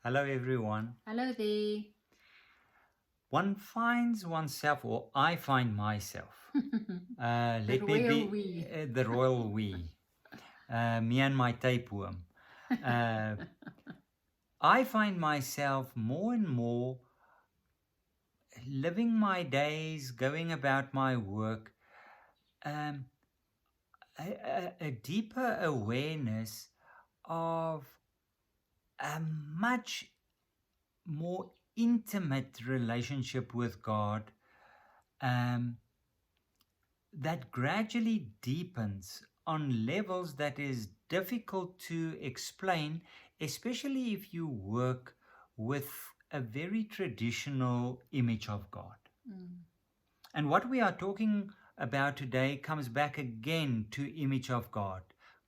Hello, everyone. Hello there. One finds oneself, or I find myself. The Let me royal be we. the royal we. Me and my tapeworm. Uh, I find myself more and more living my days, going about my work, um, a deeper awareness of a much more intimate relationship with God. Um, that gradually deepens on levels that is difficult to explain, especially if you work with a very traditional image of God. Mm. And what we are talking about today comes back again to image of God.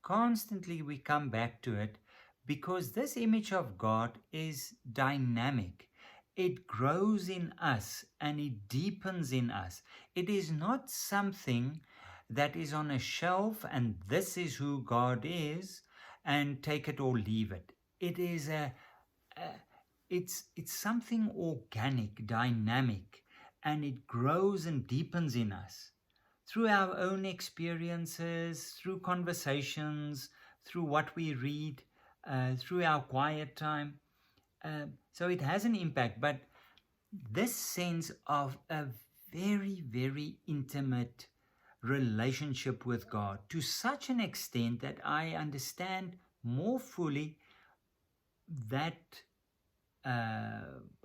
Constantly we come back to it because this image of God is dynamic. It grows in us and it deepens in us. It is not something that is on a shelf and this is who God is and take it or leave it. It is a it's something organic, dynamic, and it grows and deepens in us through our own experiences, through conversations, through what we read, through our quiet time. So it has an impact, but this sense of a very, very intimate relationship with God to such an extent that I understand more fully that uh,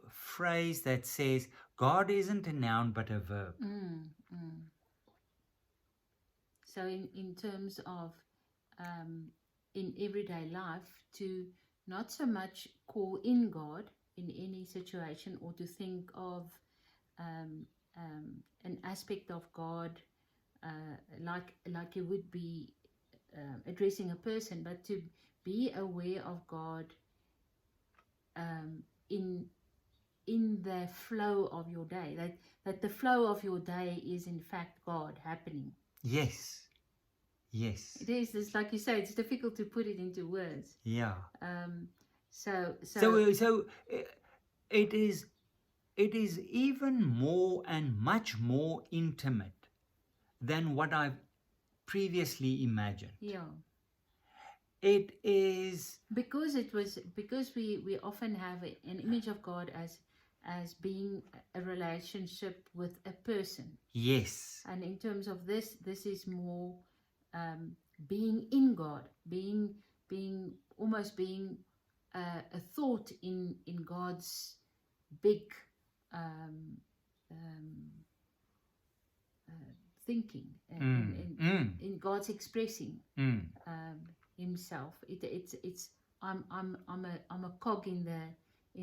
phrase that says God isn't a noun but a verb. Mm. Mm. So, in terms of um, in everyday life, to not so much call in God in any situation or to think of um, an aspect of God like you would be addressing a person, but to be aware of God um, in in the flow of your day, that the flow of your day is in fact God happening. Yes, yes, It is, it's like you say, it's difficult to put it into words. yeah. um so so So it is even more and much more intimate than what I've previously imagined. yeah, It is because we often have an image of God as being a relationship with a person, yes, and in terms of this is more um, being in God, being almost being a thought in God's big um, um, uh, thinking, mm, mm, in God's expressing mm, um, Himself. It's I'm a cog in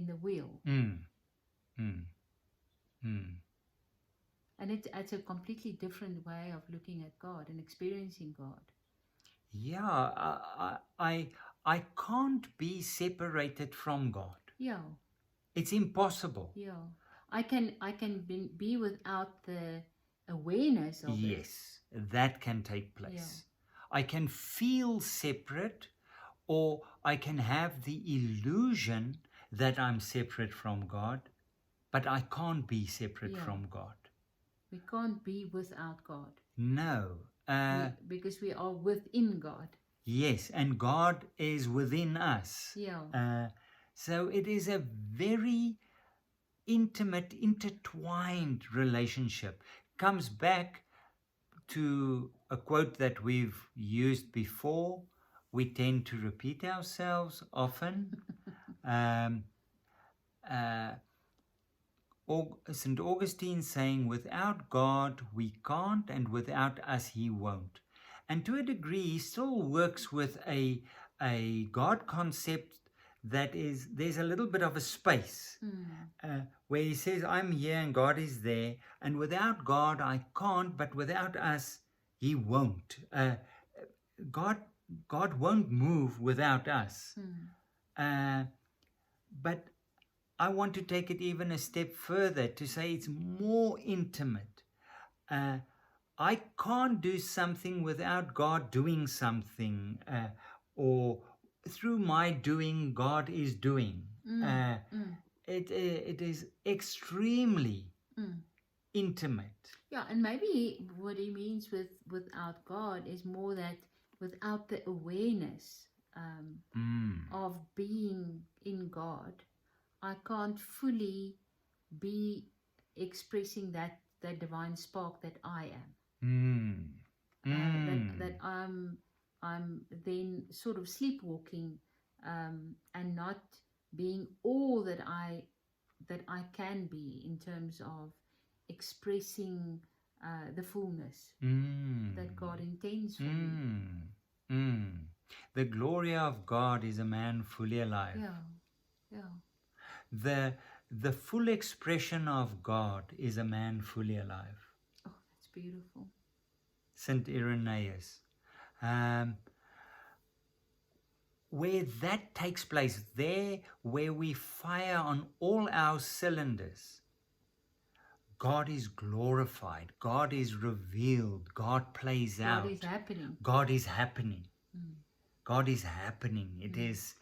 the wheel, mm, mm, mm. and it's a completely different way of looking at God and experiencing God. Yeah, I can't be separated from God. Yeah, It's impossible. yeah. I can be without the awareness of it. Yes, that can take Yeah, place. I can feel separate, or I can have the illusion that I'm separate from God, but I can't be separate yeah. from God. We can't be without God. No. Because we are within God. Yes, and God is within us. Yeah. Uh, so it is a very intimate, intertwined relationship. Comes back to a quote that we've used before. We tend to repeat ourselves often. Um, uh, St. Augustine saying, without God we can't, and without us he won't. And to a degree, he still works with a God concept that is, there's a little bit of a space Mm. where he says, I'm here and God is there, and without God I can't, but without us he won't. God, God won't move without us. Mm. Uh, but I want to take it even a step further to say it's more intimate. Uh, I can't do something without God doing something, or through my doing, God is doing. Uh, mm, it is extremely mm. intimate. Yeah, and maybe what he means with without God is more that without the awareness Mm. of being in God, I can't fully be expressing that divine spark that I am. Mm. That Mm. I'm then sort of sleepwalking and not being all that I can be in terms of expressing the fullness Mm. that God intends for me. Mm. Mm. The glory of God is a man fully alive. Yeah, yeah. The the full expression of God is a man fully alive. Oh, that's beautiful. Saint Irenaeus. Um, where that takes place, there where we fire on all our cylinders, God is glorified, God is revealed, God plays God is out, happening. God is happening. Mm, God is happening. It mm, is.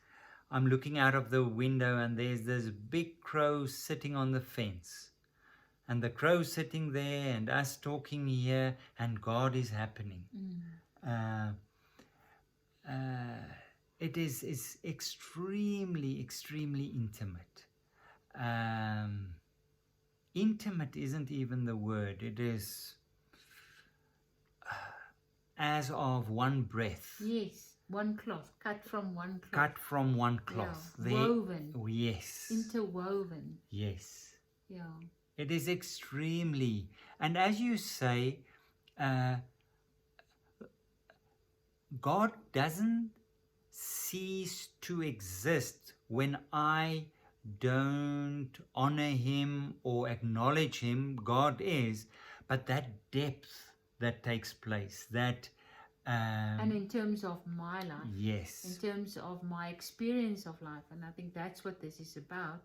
I'm looking out of the window and there's this big crow sitting on the fence. And the crow sitting there and us talking here, and God is happening. mm. Uh, uh, it is extremely, extremely intimate. Um, Intimate isn't even the word. It is as of one breath. Yes, one cloth, cut from one cloth. Cut from one Yeah, cloth. woven. Oh, yes. Interwoven. Yes. Yeah. It is extremely. And as you say, uh, God doesn't cease to exist when I don't honor him or acknowledge him. God is, but that depth that takes place, that And in terms of my life, yes, in terms of my experience of life, and I think that's what this is about,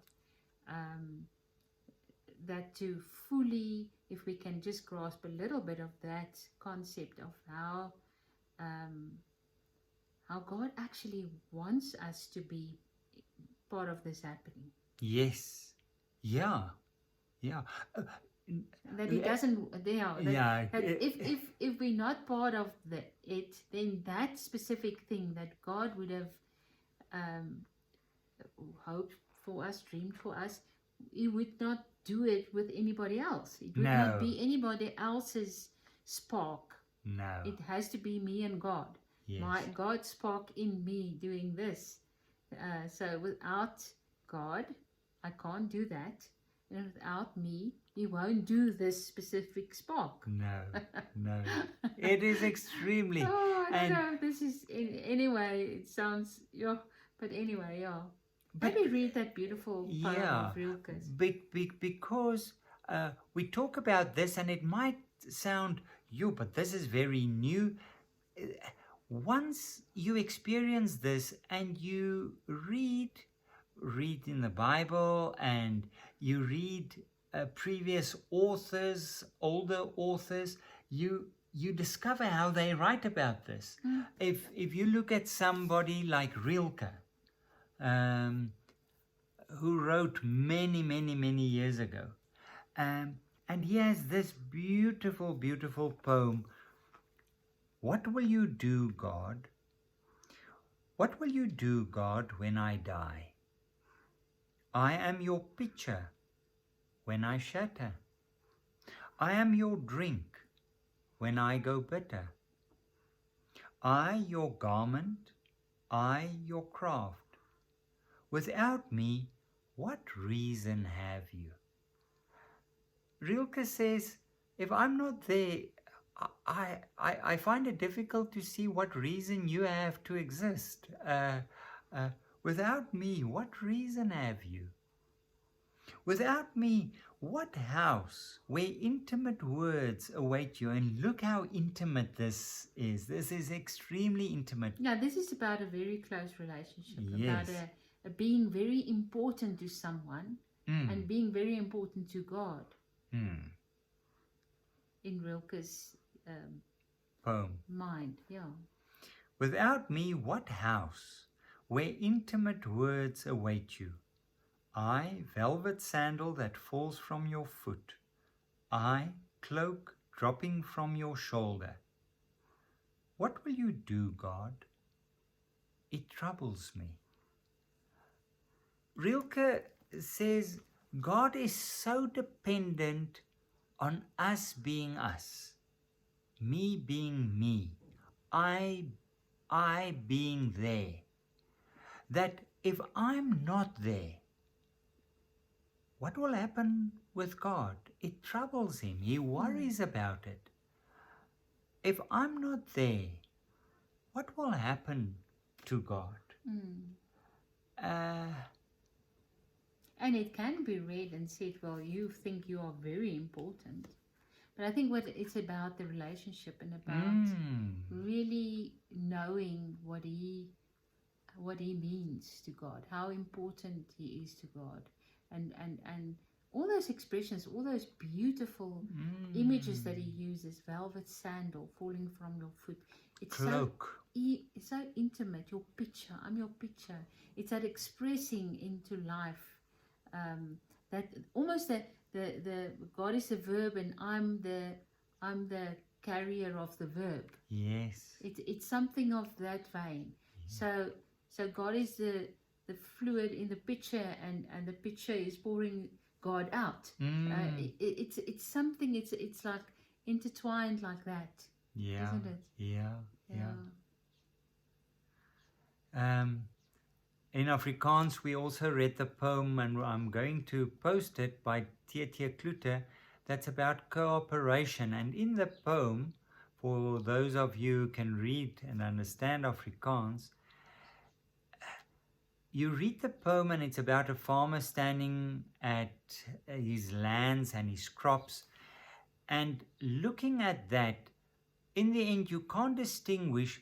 that to fully, if we can just grasp a little bit of that concept of how God actually wants us to be part of this happening. yes, yeah, yeah. That he doesn't, Yeah, that if we're not part of it, then that specific thing that God would have um, hoped for us, dreamed for us, he would not do it with anybody else. It would not no, be anybody else's spark. no, It has to be me and God. yes, My God spark in me doing this. So without God, I can't do that. And without me, he won't do this specific spark. no, no. It is extremely. Oh, I don't and know if this is anyway. It sounds yeah, but anyway, yeah. But Maybe read that beautiful poem yeah, of Rilke's. because we talk about this and it might sound you, but this is very new. Uh, Once you experience this and you read in the Bible and you read previous authors, older authors, you discover how they write about this. Mm. If you look at somebody like Rilke, um, who wrote many, many, many years ago. And he has this beautiful, beautiful poem. What will you do, God? What will you do, God, when I die? I am your pitcher when I shatter. I am your drink when I go bitter. I your garment, I your craft. Without me, what reason have you? Rilke says, if I'm not there, I find it difficult to see what reason you have to exist. Without me, what reason have you? Without me, what house where intimate words await you? And look how intimate this is. This is extremely intimate. Yeah, this is about a very close relationship, Yes. about a being very important to someone and being very important to God Mm. in Rilke's Poem. mind. Yeah. Without me, what house where intimate words await you? I, velvet sandal that falls from your foot. I, cloak dropping from your shoulder. What will you do, God? It troubles me. Rilke says God is so dependent on us being us, me being me, I being there, that if I'm not there, what will happen with God? It troubles him. He worries about it. If I'm not there, what will happen to God? Uh, And it can be read and said, well, you think you are very important. But I think what it's about the relationship and about really knowing what he means to God, how important he is to God, and all those expressions, all those beautiful images that he uses, velvet sandal falling from your foot. It's cloak. It's so intimate. Your picture, I'm your picture. It's that expressing into life. That almost the God is the verb and I'm the carrier of the verb. Yes. It's something of that vein. So God is the fluid in the pitcher and the pitcher is pouring God out. It's something. It's like intertwined like that. Yeah. Isn't it? Yeah. In Afrikaans, we also read the poem, and I'm going to post it, by T.T. Kloete, that's about cooperation. And in the poem, for those of you who can read and understand Afrikaans, you read the poem and it's about a farmer standing at his lands and his crops, and looking at that, in the end you can't distinguish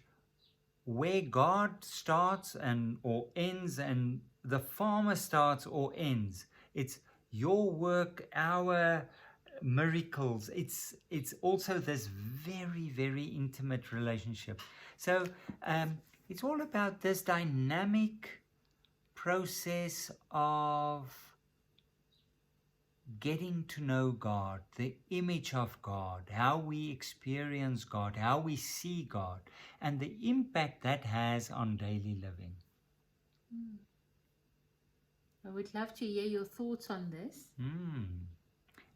where God starts and or ends and the farmer starts or ends. It's your work, our miracles. It's also this very, very intimate relationship. So it's all about this dynamic process of getting to know God, the image of God, how we experience God, how we see God, and the impact that has on daily living. I would love to hear your thoughts on this.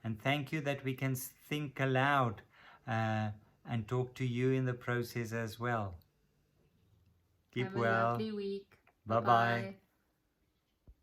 And thank you that we can think aloud and talk to you in the process as well. Keep Have a well. lovely week. Bye-bye.